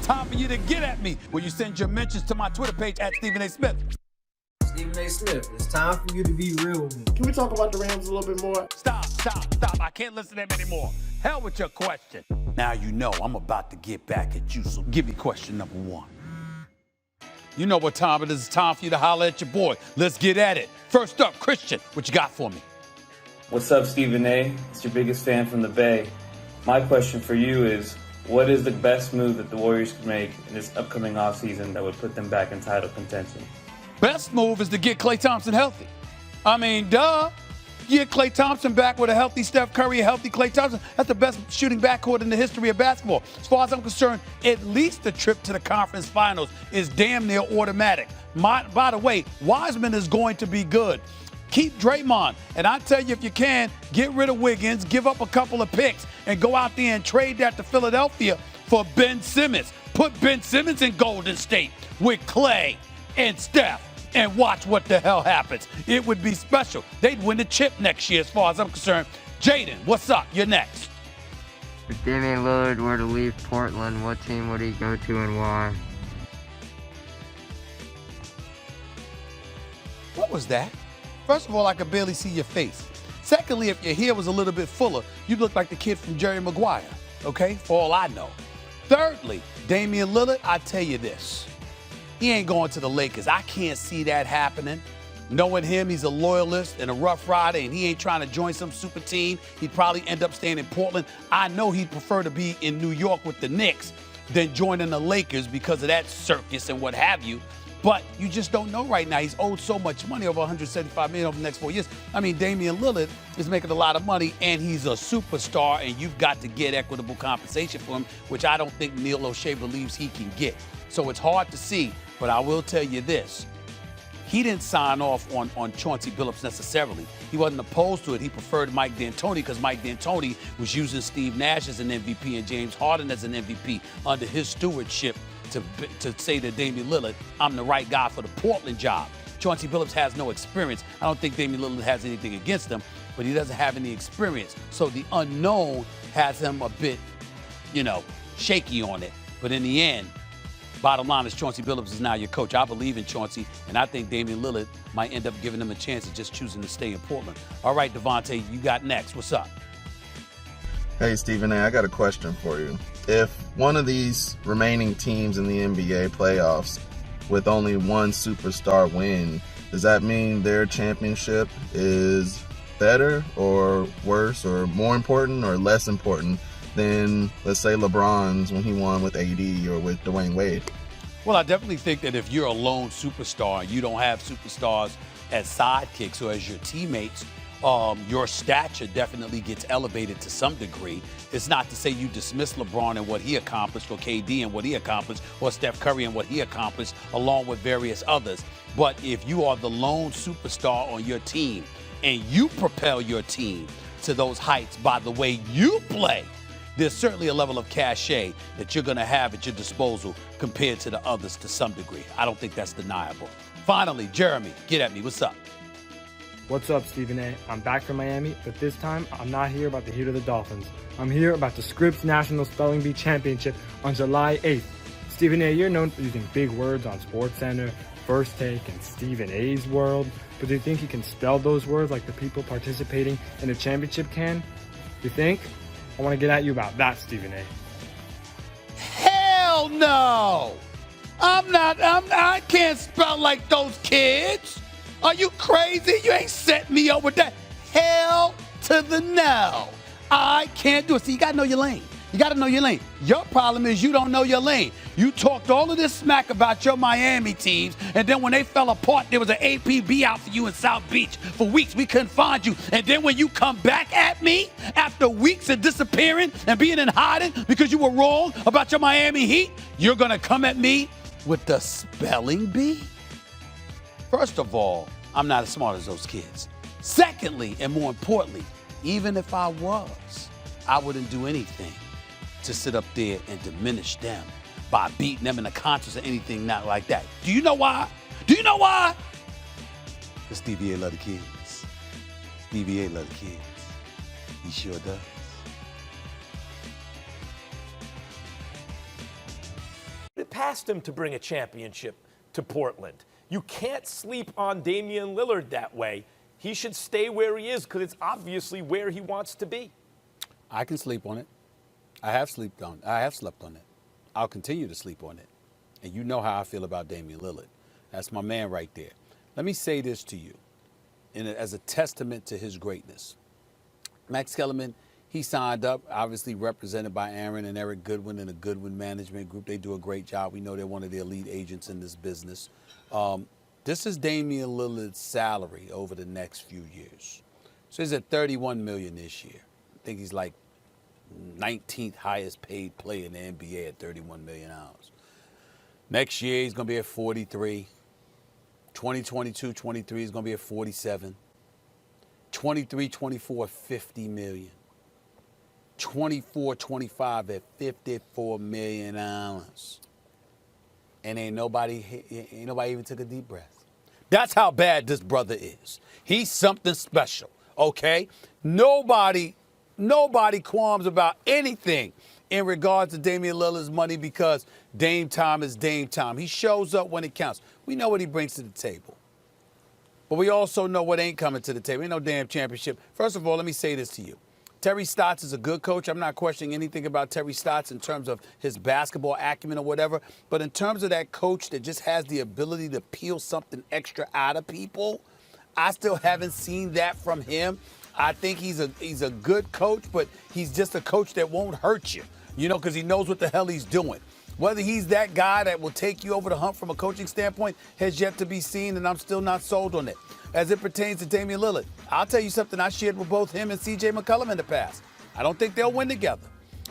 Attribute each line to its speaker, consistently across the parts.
Speaker 1: time for you to get at me. Will you send your mentions to my Twitter page at Stephen A. Smith?
Speaker 2: Stephen A. Smith, it's time for you to be real with me.
Speaker 3: Can we talk about the Rams a little bit more?
Speaker 1: Stop. I can't listen to them anymore. Hell with your question. Now you know I'm about to get back at you, so give me question number one. You know what time it is. It's time for you to holler at your boy. Let's get at it. First up, Christian, what you got for me?
Speaker 4: What's up, Stephen A? It's your biggest fan from the Bay. My question for you is, what is the best move that the Warriors could make in this upcoming offseason that would put them back in title contention?
Speaker 1: Best move is to get Klay Thompson healthy. I mean, duh. Get Klay Thompson back with a healthy Steph Curry, a healthy Klay Thompson. That's the best shooting backcourt in the history of basketball. As far as I'm concerned, at least the trip to the conference finals is damn near automatic. By the way, Wiseman is going to be good. Keep Draymond. And I tell you, if you can, get rid of Wiggins, give up a couple of picks, and go out there and trade that to Philadelphia for Ben Simmons. Put Ben Simmons in Golden State with Klay and Steph. And watch what the hell happens. It would be special. They'd win the chip next year as far as I'm concerned. Jaden, what's up? You're next.
Speaker 5: If Damian Lillard were to leave Portland, what team would he go to and why?
Speaker 1: What was that? First of all, I could barely see your face. Secondly, if your hair was a little bit fuller, you'd look like the kid from Jerry Maguire, okay? For all I know. Thirdly, Damian Lillard, I tell you this. He ain't going to the Lakers. I can't see that happening. Knowing him, he's a loyalist and a rough rider, and he ain't trying to join some super team. He'd probably end up staying in Portland. I know he'd prefer to be in New York with the Knicks than joining the Lakers because of that circus and what have you. But you just don't know right now. He's owed so much money, over $175 million over the next 4 years. I mean, Damian Lillard is making a lot of money, and he's a superstar, and you've got to get equitable compensation for him, which I don't think Neil O'Shea believes he can get. So it's hard to see, but I will tell you this. He didn't sign off on Chauncey Billups necessarily. He wasn't opposed to it. He preferred Mike D'Antoni because Mike D'Antoni was using Steve Nash as an MVP and James Harden as an MVP under his stewardship to say to Damian Lillard, I'm the right guy for the Portland job. Chauncey Billups has no experience. I don't think Damian Lillard has anything against him, but he doesn't have any experience. So the unknown has him a bit, shaky on it. But in the end, bottom line is Chauncey Billups is now your coach. I believe in Chauncey, and I think Damian Lillard might end up giving him a chance of just choosing to stay in Portland. All right, Devontae, you got next. What's up?
Speaker 6: Hey, Stephen A., I got a question for you. If one of these remaining teams in the NBA playoffs with only one superstar win, does that mean their championship is better or worse or more important or less important than, let's say, LeBron's when he won with AD or with Dwayne Wade?
Speaker 1: Well, I definitely think that if you're a lone superstar and you don't have superstars as sidekicks or as your teammates, your stature definitely gets elevated to some degree. It's not to say you dismiss LeBron and what he accomplished, or KD and what he accomplished, or Steph Curry and what he accomplished, along with various others. But if you are the lone superstar on your team and you propel your team to those heights by the way you play, there's certainly a level of cachet that you're going to have at your disposal compared to the others to some degree. I don't think that's deniable. Finally, Jeremy, get at me. What's up?
Speaker 7: What's up, Stephen A? I'm back from Miami, but this time I'm not here about the Heat or the Dolphins. I'm here about the Scripps National Spelling Bee Championship on July 8th. Stephen A, you're known for using big words on SportsCenter, First Take, and Stephen A's World, but do you think you can spell those words like the people participating in the championship can? You think? I want to get at you about that, Stephen A.
Speaker 1: Hell no! I can't spell like those kids. Are you crazy? You ain't set me up with that. Hell to the no. I can't do it. See, you got to know your lane. You got to know your lane. Your problem is you don't know your lane. You talked all of this smack about your Miami teams, and then when they fell apart, there was an APB out for you in South Beach. For weeks, we couldn't find you. And then when you come back at me after weeks of disappearing and being in hiding because you were wrong about your Miami Heat, you're going to come at me with the spelling bee? First of all, I'm not as smart as those kids. Secondly, and more importantly, even if I was, I wouldn't do anything to sit up there and diminish them by beating them in a contest or anything not like that. Do you know why? Do you know why? Because Stevie A love the kids. Stevie A love the kids. He sure does.
Speaker 8: asked him to bring a championship to Portland. You can't sleep on Damian Lillard that way. He should stay where he is because it's obviously where he wants to be.
Speaker 1: I can sleep on it. I have slept on it. I'll continue to sleep on it. And you know how I feel about Damian Lillard. That's my man right there. Let me say this to you as a testament to his greatness. Max Kellerman, he signed up, obviously represented by Aaron and Eric Goodwin and the Goodwin Management Group. They do a great job. We know they're one of the elite agents in this business. This is Damian Lillard's salary over the next few years. So he's at $31 million this year. I think he's like 19th highest paid player in the NBA at $31 million. Next year, he's going to be at 43. 2022-23 is going to be at 47. 23-24, 50 million. 24-25 at $54 million. And ain't nobody even took a deep breath. That's how bad this brother is. He's something special, okay? Nobody qualms about anything in regards to Damian Lillard's money because Dame time is Dame time. He shows up when it counts. We know what he brings to the table. But we also know what ain't coming to the table. Ain't no damn championship. First of all, let me say this to you. Terry Stotts is a good coach. I'm not questioning anything about Terry Stotts in terms of his basketball acumen or whatever. But in terms of that coach that just has the ability to peel something extra out of people, I still haven't seen that from him. I think he's a good coach, but he's just a coach that won't hurt you, because he knows what the hell he's doing. Whether he's that guy that will take you over the hump from a coaching standpoint has yet to be seen, and I'm still not sold on it. As it pertains to Damian Lillard, I'll tell you something I shared with both him and C.J. McCollum in the past. I don't think they'll win together.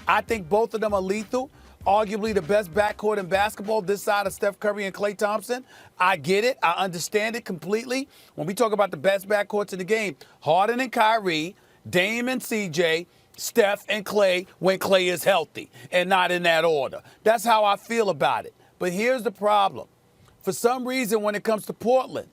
Speaker 1: I think both of them are lethal. Arguably the best backcourt in basketball this side of Steph Curry and Klay Thompson. I get it. I understand it completely. When we talk about the best backcourts in the game, Harden and Kyrie, Dame and CJ, Steph and Klay when Klay is healthy and not in that order. That's how I feel about it. But here's the problem. For some reason, when it comes to Portland,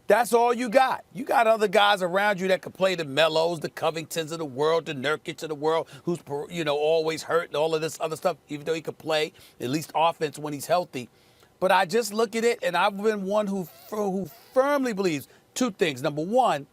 Speaker 1: that's all you got. You got other guys around you that can play the Melos, the Covingtons of the world, the Nurkic of the world, who's always hurt and all of this other stuff, even though he could play at least offense when he's healthy. But I just look at it, and I've been one who firmly believes two things. Number one,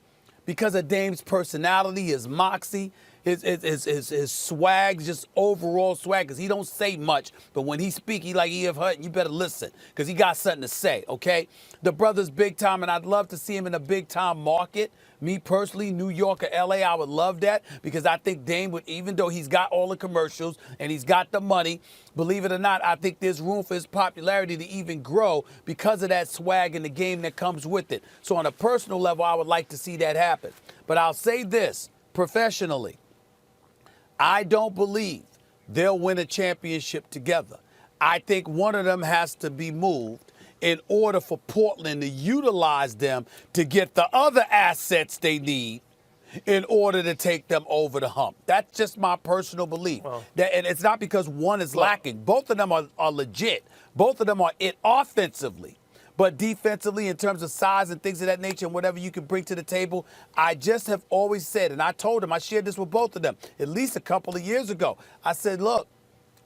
Speaker 1: because of Dame's personality, his moxie, his swag, just overall swag, because he don't say much, but when he speak, he like E.F. Hutton, you better listen, because he got something to say, okay? The brother's big time, and I'd love to see him in a big time market. Me personally, New York or L.A., I would love that, because I think Dame would, even though he's got all the commercials and he's got the money, believe it or not, I think there's room for his popularity to even grow because of that swag and the game that comes with it. So on a personal level, I would like to see that happen. But I'll say this, professionally, I don't believe they'll win a championship together. I think one of them has to be moved in order for Portland to utilize them to get the other assets they need in order to take them over the hump. That's just my personal belief. And it's not because one is lacking. Both of them are legit. Both of them are it offensively. But defensively, in terms of size and things of that nature and whatever you can bring to the table, I just have always said, and I told them, I shared this with both of them at least a couple of years ago. I said, look,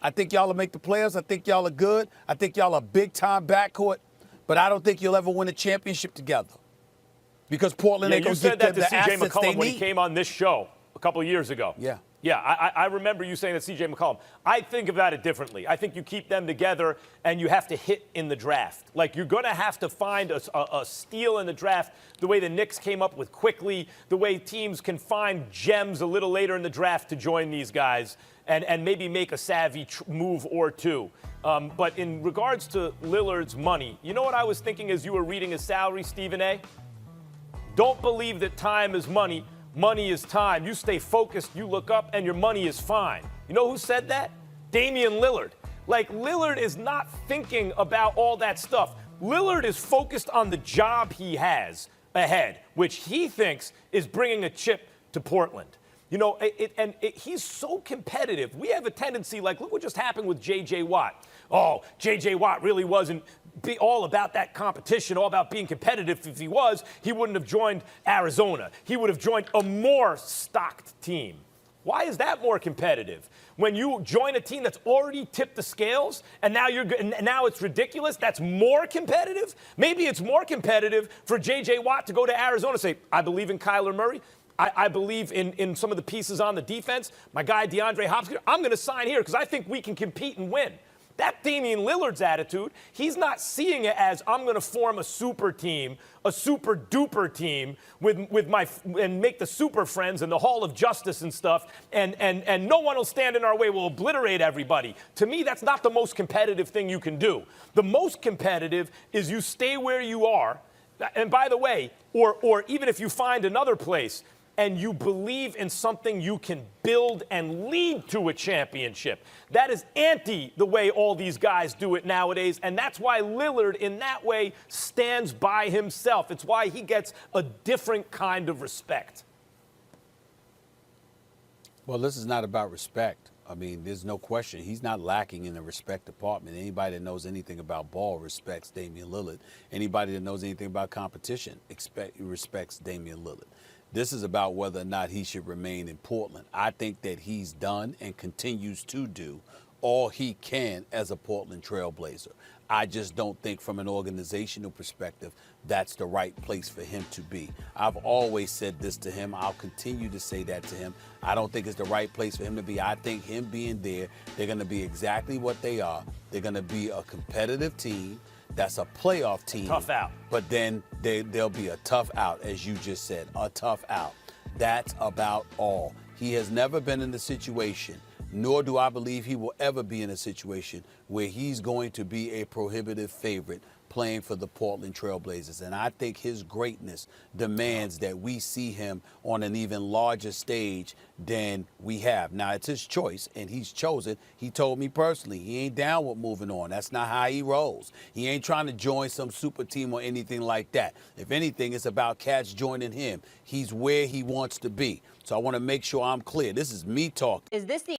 Speaker 1: I think y'all will make the playoffs. I think y'all are good. I think y'all are big-time backcourt. But I don't think you'll ever win a championship together. Because Portland ain't going to get them the assets they need.
Speaker 8: You said that to C.J. McCollum when he came on this show a couple of years ago.
Speaker 1: Yeah.
Speaker 8: Yeah, I remember you saying that C.J. McCollum. I think about it differently. I think you keep them together and you have to hit in the draft. Like, you're going to have to find a steal in the draft the way the Knicks came up with quickly, the way teams can find gems a little later in the draft to join these guys and maybe make a savvy move or two. But in regards to Lillard's money, you know what I was thinking as you were reading his salary, Stephen A? Don't believe that time is money. Money is time. You stay focused, you look up, and your money is fine. You know who said that? Damian Lillard. Like, Lillard is not thinking about all that stuff. Lillard is focused on the job he has ahead, which he thinks is bringing a chip to Portland. He's so competitive. We have a tendency, like, look what just happened with J.J. Watt. Oh, J.J. Watt really wasn't all about that competition, all about being competitive. If he was, he wouldn't have joined Arizona. He would have joined a more stocked team. Why is that more competitive? When you join a team that's already tipped the scales and now it's ridiculous, that's more competitive? Maybe it's more competitive for J.J. Watt to go to Arizona and say, I believe in Kyler Murray. I believe in some of the pieces on the defense. My guy DeAndre Hopkins, I'm going to sign here because I think we can compete and win. That Damian Lillard's attitude, he's not seeing it as I'm going to form a super team, a super duper team and make the super friends and the Hall of Justice and stuff, and no one will stand in our way. We'll obliterate everybody. To me, that's not the most competitive thing you can do. The most competitive is you stay where you are, and by the way, or even if you find another place, and you believe in something you can build and lead to a championship. That is anti the way all these guys do it nowadays, and that's why Lillard, in that way, stands by himself. It's why he gets a different kind of respect.
Speaker 1: Well, this is not about respect. I mean, there's no question. He's not lacking in the respect department. Anybody that knows anything about ball respects Damian Lillard. Anybody that knows anything about competition respects Damian Lillard. This is about whether or not he should remain in Portland. I think that he's done and continues to do all he can as a Portland Trailblazer. I just don't think from an organizational perspective that's the right place for him to be. I've always said this to him. I'll continue to say that to him. I don't think it's the right place for him to be. I think him being there, they're going to be exactly what they are. They're going to be a competitive team. That's a playoff team.
Speaker 8: Tough out.
Speaker 1: But then there'll be a tough out, as you just said, a tough out. That's about all. He has never been in a situation, nor do I believe he will ever be in a situation where he's going to be a prohibitive favorite playing for the Portland Trailblazers. And I think his greatness demands that we see him on an even larger stage than we have. Now, it's his choice, and he's chosen. He told me personally he ain't down with moving on. That's not how he rolls. He ain't trying to join some super team or anything like that. If anything, it's about cats joining him. He's where he wants to be. So I want to make sure I'm clear. This is me talking.
Speaker 9: Is this the